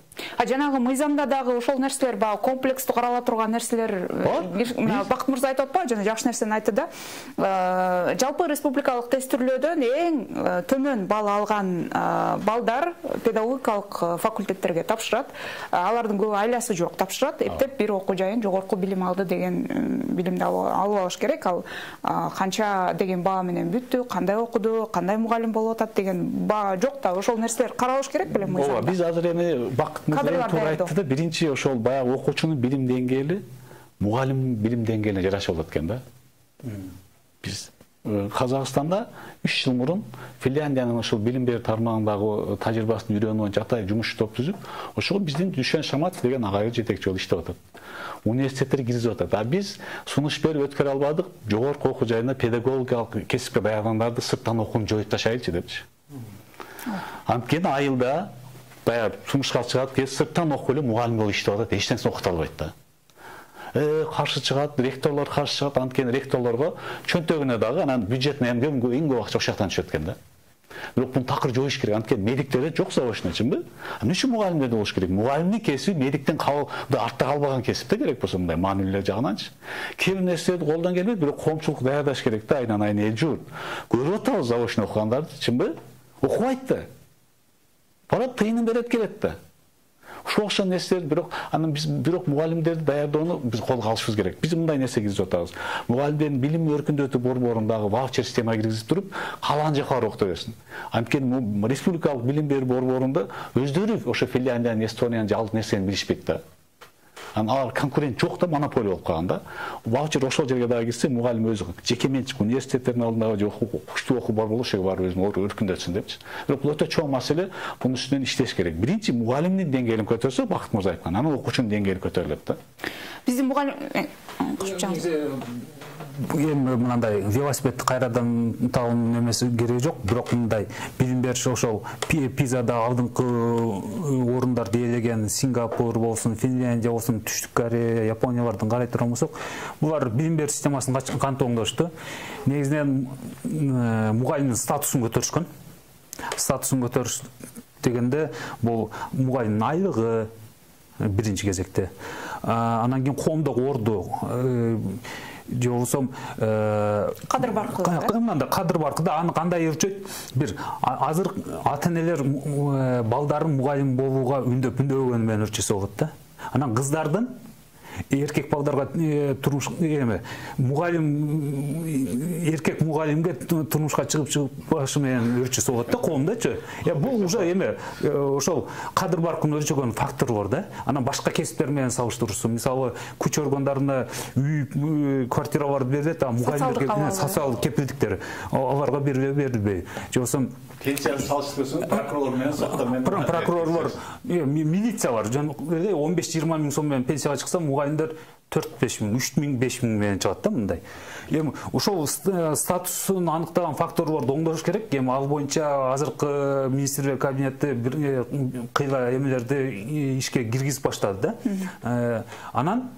Жанагы мыйзамда дагы ошол нерселер баягы комплекстүү карала турган нерселер Бакыт мырза айтып атпайбы, жана жакшы нерсени айтты да. Жалпы республикалык тестирлөөдөн эң төмөн балл алган балдар педагогикалык факультеттерге тапшырат. Алардын көбү айласы жок тапшырат. Эптеп бир окуу жайын жогорку билим алды деген билимди алып алыш керек. Ал канча деген баа менен бүттү, кандай окуду, кандай мугалим болуп атат деген баа жок да. Ошол нерселер каралыш керек белем мыйзамда. Ооба, биз азыр эми Бакыт мырза туура айтты да. Биринчи ошол баягы окуучунун билим деңгээли мугалим билим деңгээлине жараша болот экен да. Биз Казакстанда 3 жыл мурун Финляндиянын ошол билим берүү тармагындагы тажрыйбасын үйрөнүү боюнча атайын жумуш топ түзүп, ошого биздин Дүшен Шаматов деген агайы жетекчи болуп иштеп атат. Университеттер киргизип атат. А биз сунуш берип өткөрө албадык. Жогорку окуу жайына педагогикалык кесипке даярдандарды сырттан окууну жоюп ташайлычы депчи. Анткени айылда баягы сунушка чыгат, сырттан окуп эле мугалим болуп иштеп атат, эч нерсе окута албайт да. Каршы чыгат, ректорлор каршы чыгат, анткени ректорлорго чөнтөгүнө дагы анан бюджетне эң көп акча ошол жактан түшөт экен да. Бирок буну такыр жоюш керек, анткени медиктерде жок забочный үчүнбү? Эмне үчүн мугалимдерде болуш керек? Мугалимдин кесиби медиктен артта калбаган кесип да керек болсо мындай маанилүүлөр жагынанчы. Кээ бир нерселерди колдон келбейт, бирок коомчулук даярдаш керек да, айнан айын эл журт. Көрүп атабыз забочный окугандарды, чынбы? Окубайт да. Барат тыйынын берет келет да. Ушул окшон нерселер, бирок анан биз мугалимдерди даярдоону биз колго алышыбыз керек. Биз мындай нерсе киргизип атабыз. Мугалимдердин билим өркүндөтүү борборундагы ваучер система киргизип туруп, каалаган жака барып окута берсин. Анткени республикалык билим берүү борборунда өздөрү ошо Финляндиянын, Эстониянын жалгыз нерсени билишпейт да. Алар конкурент жок да, монополия болуп калган да. Ваучер ошол жерге дагы кирсе, мугалим өзү жеке менчик университеттердин алдындагы куштуу окуу бар болуш керек, барып өзүн өркүндөтсүн депчи. Бирок бул өтө чоң маселе, бунун үстүнөн иштеш керек. Биринчи мугалимдин деңгээлин көтөрсө, Бакыт мырза айткан, анан окуучунун деңгээли көтөрүлөт да. Биздин мугалим эми мындай велосипедти кайрадан табуунун эмеси кереги жок, бирок мындай билим бериш ошол пизада алдыңкы орундарды ээлеген Сингапур болсун, Финляндия болсун, Түштүк Корея, Япониялардын карай турган болсок, булар билим берүү системасын кантип оңдошту? Негизинен мугалимдин статусун көтөрүшкөн. Статусун көтөрүш дегенде бул мугалимдин айлыгы биринчи кезекте. Анан кийин коомдук орду же болбосо кадыр баркы. Мындай кадыр баркы да, аны кандай өлчөйт? Бир азыр ата-энелер балдарын мугалим болууга үндөгөнү менен өлчөсө болот да. Анан кыздардын эркек балдарга турмуш эркек мугалимге турмушка чыгышы менен өлчөсө болот да коомдочу. Бул уже эме ошол кадыр баркын өлчөгөн факторлор да. Анан башка кесиптер менен салыштырса, мисалы күч органдарына үй квартираларды берет, а мугалимдерге социалдык кепилдиктер аларга берилбей. Же болбосо пенсияны салыштырсаң, прокурор менен соттор менен прокурорлор, милиция бар. 15-20 миң сом менен пенсияга чыкса, мугалимдер 4-5 миң, 3 миң, 5 миң менен чыгат да мындай. Эми ошол статусун аныктаган факторлорду оңдош керек. Эми ал боюнча азыркы министрлер кабинети бир кыйла эмелерди ишке киргизип баштады да. Анан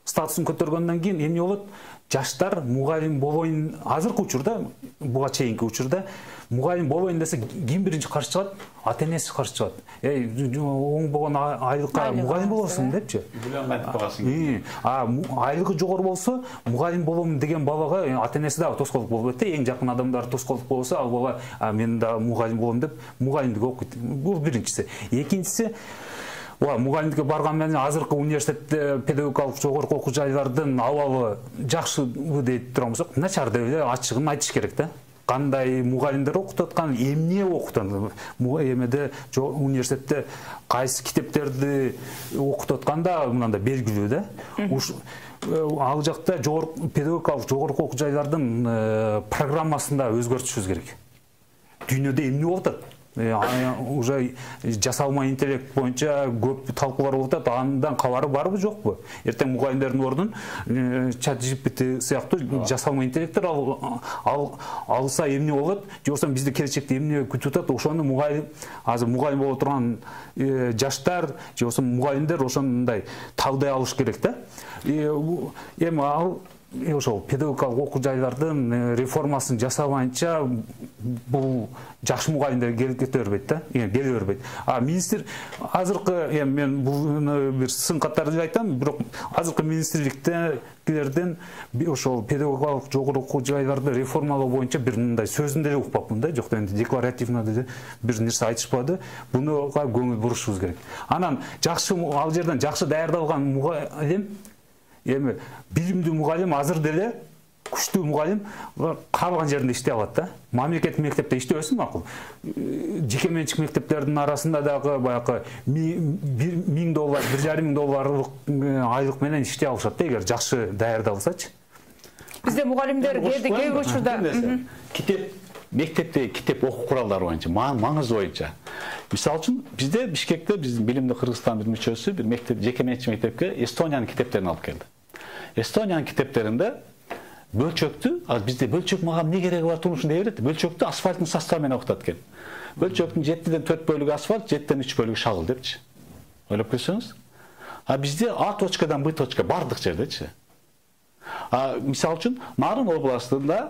статусун көтөргөндөн кийин эмне болот? Жаштар мугалим болоюн, азыркы учурда, буга чейинки учурда мугалим болоюн десе ким биринчи каршы чыгат? Ата-энеси каршы чыгат. Оңбогон айлыкка мугалим болосуң депчи. Айлыгы жогору болсо, мугалим болом деген балага ата-энеси дагы тоскоолдук болбойт да. Эң жакын адамдар тоскоолдук болсо, ал бала мен да мугалим болом деп мугалимдикке окуйт. Бул биринчиси. Экинчиси, мугалимдикке барган менен азыркы университетте педагогикалык жогорку окуу жайлардын абалы жакшыбы дейт турганбысок, начар деп эле ачыгын айтыш керек да. Кандай мугалимдер окутуп аткан, эмне окутат? Эмеде университетте кайсы китептерди окутуп атканда мындай белгилүү да. Ал жакта педагогикалык жогорку окуу жайлардын программасында өзгөртүшүбүз керек. Дүйнөдө эмне болуп атат? уже жасалма интеллект боюнча көп талкуулар болуп атат, андан кабары барбы жокпу? Эртең мугалимдердин ордун чат GPT сыяктуу жасалма интеллекттер алса эмне болот? Же болбосо бизди келечекте эмне күтүп атат? Ошону мугалим, азыр мугалим боло турган жаштар, же болбосо мугалимдер ошондой талдай алыш керек да. Эми ал ошол педагогикалык окуу жайлардын реформасын жасабайынча бул жакшы мугалимдер кете бербейт да, келе бербейт. Министр азыркы, мен буну бир сын катары деп айтам, бирок азыркы министрликтерден ошол педагогикалык жогору окуу жайларды реформалоо боюнча бир мындай сөзүндө эле укпапмын да, жок энди декларативно бир нерсе айтышпады. Буга көңүл бурушубуз керек. Анан жакшы ал жерден жакшы даярдалган мугалим, эми билимдүү мугалим азыр деле күчтүү мугалим каалган жеринде иштей алат да. Мамлекеттик мектепте иштебесин макул. Жеке менчик мектептердин арасында дагы баягы $1000, $1,500 айлык менен иштей алышат да, эгер жакшы даярдалсачы. Бизде мугалимдер кээ учурда китеп мектепте китеп окуу куралдары боюнча маңызы боюнча. Мисалы үчүн бизде Бишкекте биздин билимдүү Кыргызстан бир мүчөсү бир мектеп, жеке менчик мектепке Эстониянын китептерин алып келди. Эстониянын китептеринде бөлчөктү, бизде бөлчөк мага эмне кереги бар турмушун дей берет. Бөлчөктү асфальттын составы менен окутат экен. Бөлчөктүн 7ден 4 бөлүгү асфальт, 7ден 3 бөлүгү шагыл депчи. Ойлоп көрсөңүз. Бизде А точкадан Б точка бардык жердечи. Мисалы үчүн Нарын областында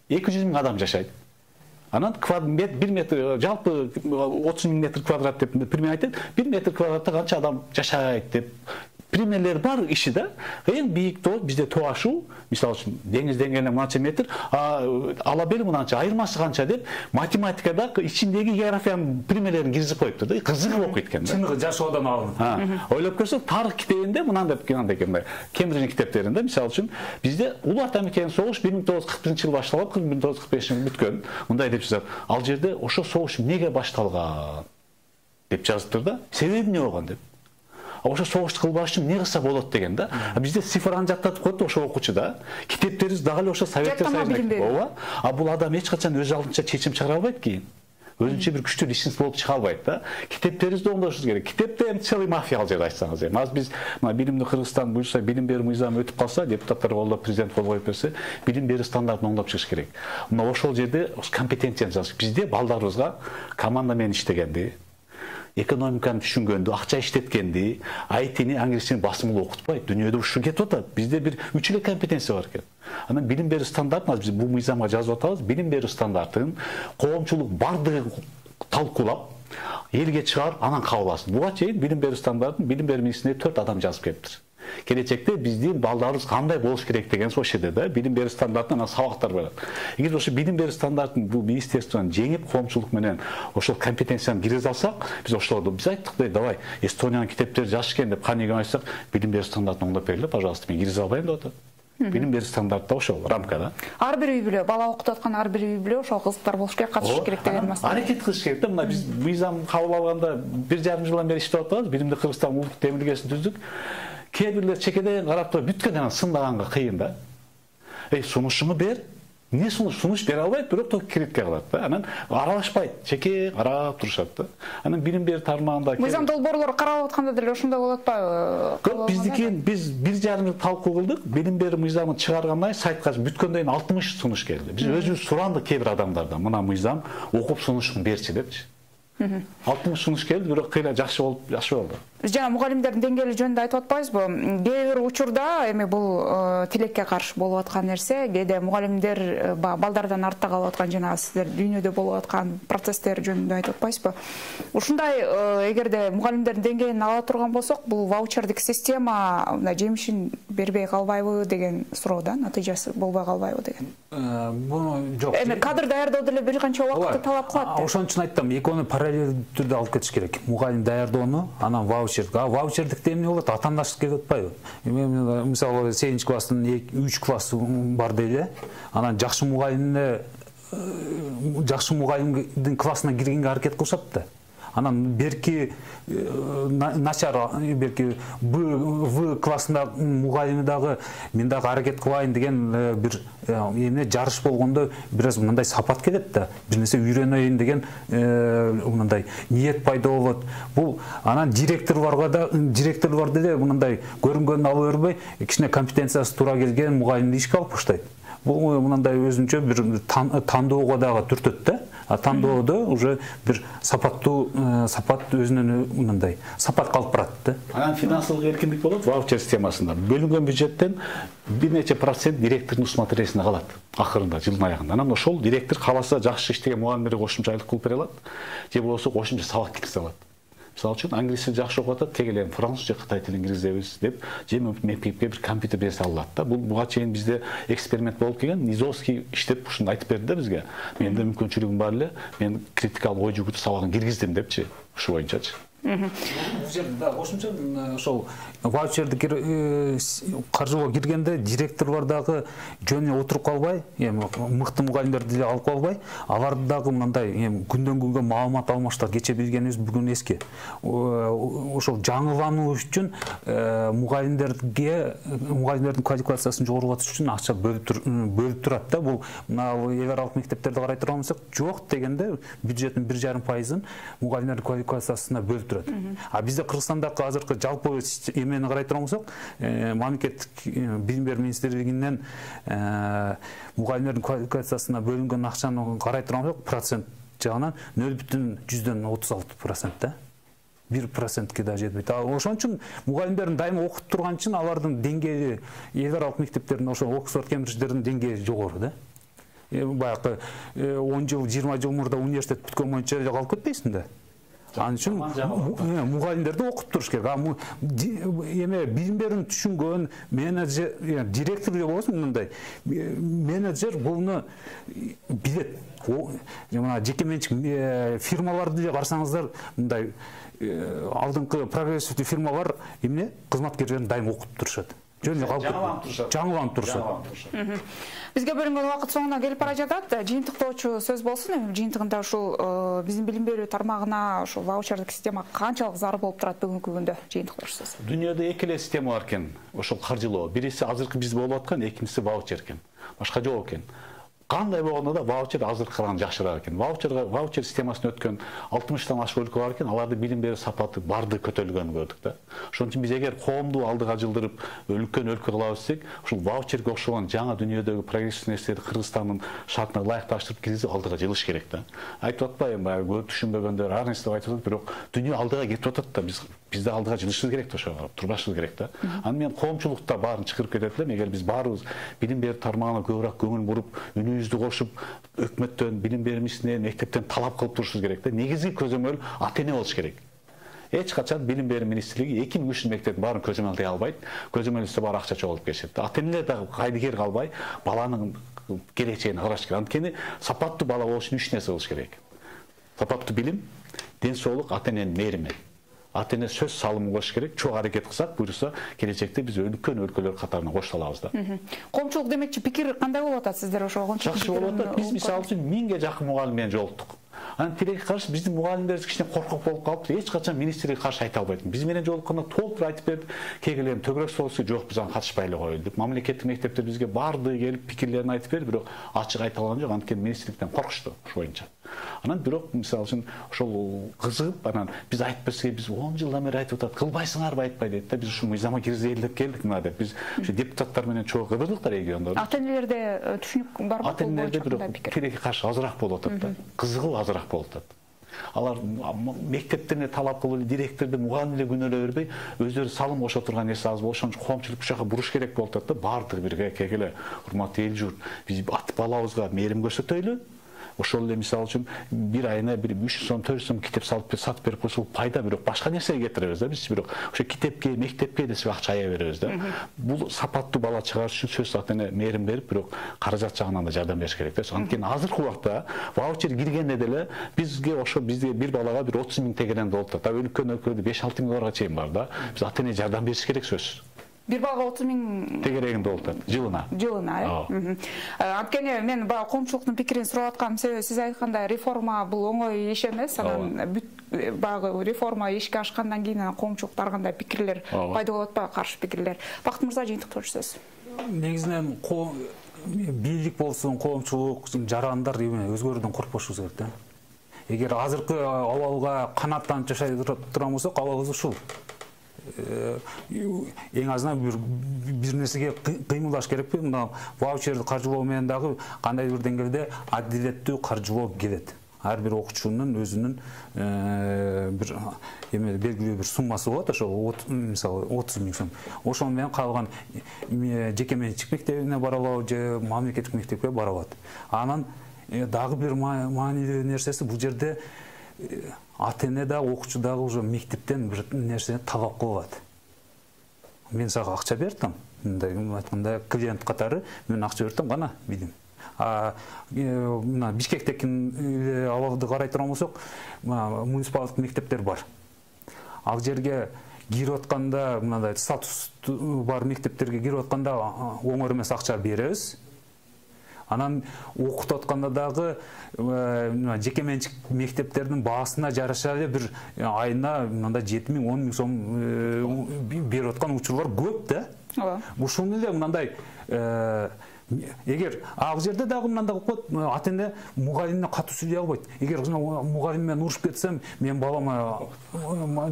200 000 адам жашайт. Анан 1 метр, жалпы 30 000 метр квадрат деп пример айтат. 1 метр квадратта канча адам жашайт деп примерлер бар иши да. Эң бийик тоо бизде тоо ашуу, мисалы үчүн деңиз деңгээлинен мынча метр, ала бел мынча, айырмасы канча деп математикада ичиндеги географиянын примерлерин киргизип коюптур да. Кызыгып окуйт экен да. Чыныгы жашоодан алынып. Ойлоп көрсөк, тарых китебинде мынандай экен. Кембридж китептеринде мисалы үчүн бизде Улуу Ата мекенин согуш 1941-жылы башталып, 1945-жылы бүткөн. Мындай деп жазат. Ал жерде ошо согуш эмнеге башталган деп жазыптыр да. Себеби эмне болгон деп. Ошо согушту кылбаш үчүн эмне кылса болот деген да. Бизде цифраны жаттатып коет ошо окуучу да. Китептерибиз дагы эле ошо Советтер Союзунда. Ооба. Бул адам эч качан өз алдынча чечим чыгара албайт кийин. Өзүнчө бир күчтүү личность болуп чыга албайт да. Китептерибизди оңдошубуз керек. Китепте эми целый мафия ал жерде айтсаңыз. Азыр биз билимдүү Кыргызстан буюрса, билим берүү мыйзамы өтүп калса, депутаттар колдоп, президент кол коюп берсе, билим берүү стандартын оңдоп чыгыш керек. Мына ошол жерде компетенцияны жазыш. Бизде балдарыбызга команда менен иштегенди, экономиканы түшүнгөндү, акча иштеткенди, айтини, англисчени басымдуу окутпайт. Дүйнөдө ушу кетип атат. Бизде бир 3 эле компетенция бар экен. Анан билим берүү стандартын биз бул мыйзамга жазып атабыз. Билим берүү стандартын коомчулук бардыгы талкуулап, элге чыгарып, анан кабыл алсын. Буга чейин билим берүү стандартын билим берүү министрлигине 4 адам жазып келиптир. Келечекте биздин балдарыбыз кандай болуш керек деген ошол жерде да, билим берүү стандартына сабактар берет. Эгер ошо билим берүү стандартын бул министрликтен жеңип, коомчулук менен ошол компетенцияны киргизе алсак, биз ошолорду биз айттык да, давай Эстониянын китептерин жазыш экен деп канеге айтсак, билим берүү стандартын оңдоп бергиле, пожалуйста, мен киргизе албайм деп атат. Билим берүү стандартта ошол рамка да. Ар бир үй бүлө, бала окутуп аткан ар бир үй бүлө ошол кызыктар болуш керек, катышыш керек деген маселе. Аракет кылыш керек да. Мына биз мыйзам кабыл алганда 1,5 жылдан бери иштеп атабыз. Билимдүү Кыргызстан улуттук демилгесин түздүк. Кээ бирлер чекеден карап туруп бүткөн анан сындаганга кыйын да. Сунушуңу бер. Не сунуш бере албайт, бирок то кредитке калат да. Анан аралашпайт, чеке карап турушат да. Анан билим берүү тармагында мыйзам долбоорлору каралып атканда деле ошондой болот атпайбы? Көп биздики биз 1,5 жыл талкуу кылдык. Билим берүү мыйзамын чыгаргандан сайтка бүткөндөн кийин 60 сунуш келди. Биз өзүбүз сурандык кээ бир адамдардан, мына мыйзам окуп сунушун берчи депчи. 60 сунуш келди, бирок кыйла жакшы болду. Жана мугалимдердин деңгээли жөнүндө айтып атпайбызбы? Кээ бир учурда эми бул тилекке каршы болуп аткан нерсе, кээде мугалимдер балдардан артта калып аткан, жана сиздер дүйнөдө болуп аткан процесстер жөнүндө айтып атпайсызбы? Ушундай эгерде мугалимдердин деңгээлин ала турган болсок, бул ваучердик система жемишин бербей калбайбы деген суроо да, натыйжасы болбой калбайбы деген. Буну жок. Эми кадр даярдоо деле бир канча убакытты талап кылат. Ошон үчүн айттым, экөөнү параллелдүү түрдө алып кетиш керек. Мугалим даярдоону, анан ваучердикте эмне болот? Атаандаштык келип атпайбы? Мисалы 8 класстын 3 классы бар дейле, анан жакшы мугалимдин классына киргенге аракет кылышат да. Анан берки начар берки В классында мугалими дагы мен дагы аракет кылайын деген бир эмне жарыш болгондо бир аз мындай сапат келет да, бир нерсе үйрөнөйүн деген мындай ниет пайда болот. Бул анан директорлорго деле мындай көрүнгөнүн ала бербей, кичине компетенциясы туура келген мугалимди ишке алып баштайт. Бул мындай өзүнчө бир тандоого дагы түртөт да. Тандоодо уже бир сапат өзүнүн мындай сапат калып барат да. Анан финансылык эркиндик болот ваучер системасында. Бөлүнгөн бюджеттен бир нече процент директордун усмотрениясине калат акырында, жылдын аягында. Анан ошол директор кааласа жакшы иштеген мугалимдерге кошумча айлык кылып бере алат, же болбосо кошумча сабак киргизе алат. Мисалы үчүн англис тилин жакшы окуп атат, теги эле француз же кытай тилин киргизебиз деп, же мектепке бир компьютер берсе алат да. Бул буга чейин бизде эксперимент болуп келген, Низовский иштеп ушуну айтып берди да бизге. Менде мүмкүнчүлүгүм бар эле, мен критикалык ой жүгүтүү сабагын киргиздим депчи, ушу боюнчачы. Бул жерде кошумча ошол ваучерди каржылоо киргенде директорлор дагы жөн эле отуруп калбай, мыкты мугалимдерди деле алып калбай, аларды дагы мындай күндөн күнгө маалымат алмаштар, кече билгенибиз бүгүн эски. Ошол жаңылануу үчүн мугалимдердин квалификациясын жогорулатыш үчүн акча бөлүп турат да. Бул мына эл аралык мектептерди карай турган болсок, жок дегенде бюджеттин 1,5% мугалимдердин квалификациясына бөлүп турат. А бизде Кыргызстандагы азыркы жалпы эмени карай турган болсок, мамлекеттик билим берүү министрлигинен мугалимдердин квалификациясына бөлүнгөн акчаны карай турган болсок, процент жагынан 0,36% да. 1%ке да жетпейт. Ошон үчүн мугалимдердин дайыма окутуп турган үчүн алардын деңгээи эл аралык мектептердин, ошо Оксфорд, Кембридждердин деңгээи жогору да. Баягы 10 жыл, 20 жыл мурда университет бүткөн боюнча эле калып кетпейсиң да. Анын үчүн мугалимдерди окуп туруш керек. Эме билим берүүнү түшүнгөн менеджер, директор же болбосун мындай менеджер буну билет. Жана жеке менчик фирмаларды деле карасаңыздар, мындай алдыңкы прогрессивдүү фирмалар эмне кызматкерлерин дайым окуп турушат. Жаңыланып турушат. Бизге бөлүнгөн убакыт соңуна келип бара жатат. Жыйынтыктоочу сөз болсун. Жыйынтыгында ушул биздин билим берүү тармагына ушул ваучердик система канчалык зарыл болуп турат бүгүнкү күндө? Жыйынтыктоочу сөз. Дүйнөдө эки эле система бар экен. Ошол каржылоо. Бириси азыркы бизде болуп аткан, экинчиси ваучер экен. Башка жок экен. Кандай болгондо да ваучер азыркыдан жакшыраак экен. Ваучер системасын өткөн 60тан ашык өлкө бар экен. Аларды билим берүү сапаты барды көтөрүлгөнүн көрдүк да. Ошон үчүн биз эгер коомду алдыга жылдырып үлкөн өлкө кылабыз десек, ушул ваучерге окшогон жаңа дүйнөдөгү прогрессивдүү нерселерди Кыргызстандын шартына ылайыкташтырып киргизип алдыга жылыш керек да. Айтып атпайбы, баягы көп түшүнбөгөндөр ар нерсе айтып атат, бирок дүйнө алдыга кетип атат да, бизде алдыга жылышыбыз керек да, ошого карап турбашыбыз керек да. Аны мен коомчулукта баарын чакырып кетет элем, эгер биз баарыбыз билим берүү тармагына көбүрөөк көңүл буруп, үнүбүздү кошуп, өкмөттөн, билим берүү миссиясынан, мектептен талап кылып турушубуз керек да. Негизги көзөмөл ата-эне болуш керек. Эч качан билим берүү министрлиги 2300 мектептин баарын көзөмөлдөй албайт. Көзөмөлдөсө баары акча чогулуп кетет да. Ата-энелер дагы кайдыгер калбай, баланын келечегин караш керек. Анткени сапаттуу бала болуш үчүн 3 нерсе болуш керек. Сапаттуу билим, ден соолук, ата-эненин мээрими. Ата-эне сөз салымы болуш керек. Чоң аракет кылсак, буюрса, келечекте биз үлкөн өлкөлөр катарына кошула алабыз да. Коомчулук демекчи пикир кандай болуп атат сиздер ошого? Жакшы болуп атат. Биз мисалы үчүн 1000ге жакын мугалим менен жолуктук. Анан тилекке каршы биздин мугалимдерибиз кичине коркок болуп калыптыр. Эч качан министрге каршы айта албайт. Биз менен жолукканда толук айтып берди. Кегилем төгөрөк солусу жок, биз аны катышпай эле коелу деп. Мамлекеттик мектептер бизге барды келип пикирлерин айтып берди, бирок ачык айта алган жок. Анткени министрликтен коркушту ушу боюнча. Анан бирок мисалы үчүн ошол кызыгып, анан биз айтып берсек, биз 10 жылдан бери айтып атат, кылбайсыңарбы айтпай дейт да. Биз ушу мыйзамга киргизели деп келдик мына деп. Биз ушу депутаттар менен чогуу кыдырдык да региондордо. Ата-энелерде түшүнүк барбы? Ата-энелерде бирок тилекке каршы азыраак болуп атат да. Кызыгуу азыраак болуп атат. Алар мектептерине талап кылып, директорду, мугалимди күнөөлөй бербей, өздөрү салым кошо турган нерсе аз болуп, ошон үчүн коомчулук бул жака буруш керек болуп атат да. Баардыгы бирге кегеле, урматтуу эл журт, биз балабызга мээрим көрсөтөйлү. Ошол эле мисалы үчүн бир айына 300 сом, 400 сом китеп сатып берип койсок пайда, бирок башка нерсеге кетиребиз да. Биз бирок ошо китепке, мектепке десек акча ая беребиз да. Бул сапаттуу бала чыгарыш үчүн сөзсүз ата-эне мээрим берип, бирок каражат жагынан да жардам бериш керек да. Анткени азыркы убакта ваучер киргенде деле бизге бир балага 30 000 тегеден болуп атат. Үлкөн өлкөлөрдө 5-6 000 долларга чейин бар да. Биз ата-эне жардам бериш керек сөзсүз. 1 балга 30.000 тегерегинде болуп атат жылына. Анткени мен баягы коомчулуктун пикирин сурап атканым себеби сиз айткандай реформа бул оңой иш эмес. Анан баягы реформа ишке ашкандан кийин коомчулукта ар кандай пикирлер пайда болот атпайбы, каршы пикирлер. Бакыт мырза жыйынтыктоочу сөз. Негизинен бийлик болсун, коомчулук, жарандар өзгөрүүдөн коркпошубуз керек да. Эгер азыркы абалга канаттанып жашай турган болсок, абалыбыз ушул. Эң азынан бир нерсеге кыймылдаш керекпи? Мына ваучерди каржылоо менен дагы кандайдыр бир деңгээлде адилеттүү каржылоо келет. Ар бир окуучунун өзүнүн бир белгилүү бир суммасы болот, ошо мисалы 30.000 сом. Ошол менен калган жеке менчик мектебине бара алат же мамлекеттик мектепке бара алат. Анан дагы бир маанилүү нерсеси бул жерде ата-эне да, окуучу дагы уже мектептен бир нерсени талап кылат. Мен сага акча бердим, мындай айтканда клиент катары мен акча бердим, гана билим. Мына Бишкектеки абалды карай турган болсок, муниципалдык мектептер бар. Ал жерге кирип атканда, мындай статус бар мектептерге кирип атканда оңой эмес акча беребиз. Анан окутуп атканда дагы жеке менчик мектептердин баасына жараша эле бир айына мындай 7.000-10.000 сом берип аткан учурлар көп да. Ушуну эле мындай эгер ал жерде дагы мындай коет, ата-эне мугалимине катуу сүйлөй албайт. Эгер мугалим менен урушуп кетсем, мен балама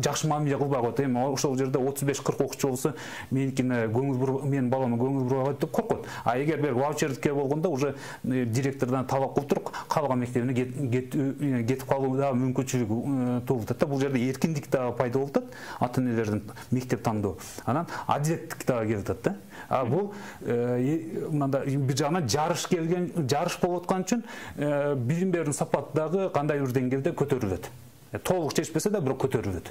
жакшы мамиле кылбай коет. Эми ошол жерде 35-40 окуучу болсо, менин балама көңүл буруп алат деп коркот. А эгер бир ваучердикке болгондо уже директордон талап кылып туруп, калган мектебине кетип калуу да мүмкүнчүлүгү туулуп атат. Бул жерде эркиндик да пайда болуп атат, ата-энелердин мектеп тандоо. Анан адилеттик да келип атат да. А бул мындай бир жагынан жарыш болуп аткан үчүн билим берүүнүн сапаты дагы кандай бир деңгээлде көтөрүлөт. Толук чечпесе да бирок көтөрүлөт.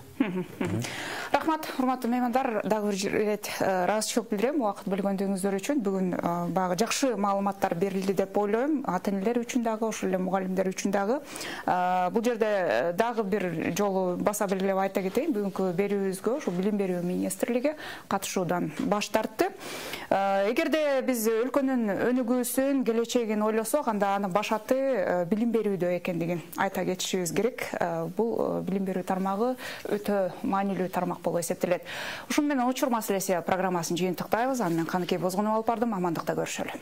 Рахмат, урматтуу меймандар, дагы бир ирет ыраазычылык билдирем убакыт бөлгөндүгүңүздөр үчүн. Бүгүн баягы жакшы маалыматтар берилди деп ойлойм. Ата-энелер үчүн дагы, ошол эле мугалимдер үчүн дагы. Бул жерде дагы бир жолу баса белгилеп айта кетейин. Бүгүнкү берүүбүзгө ошо билим берүү министрлиги катышуудан баш тартты. Эгерде биз өлкөнүн өнүгүүсүн, келечегин ойлосок, анда анын башаты билим берүүдө экендигин айта кетишибиз керек. Бул билим берүү тармагы өтө маанилүү тармак болуп эсептелет. Ушуну менен учур маселеси программасын жыйынтыктайбыз. Аны мен Каныкей Бозгунова алып бардым. Амандыкта көрүшөлү.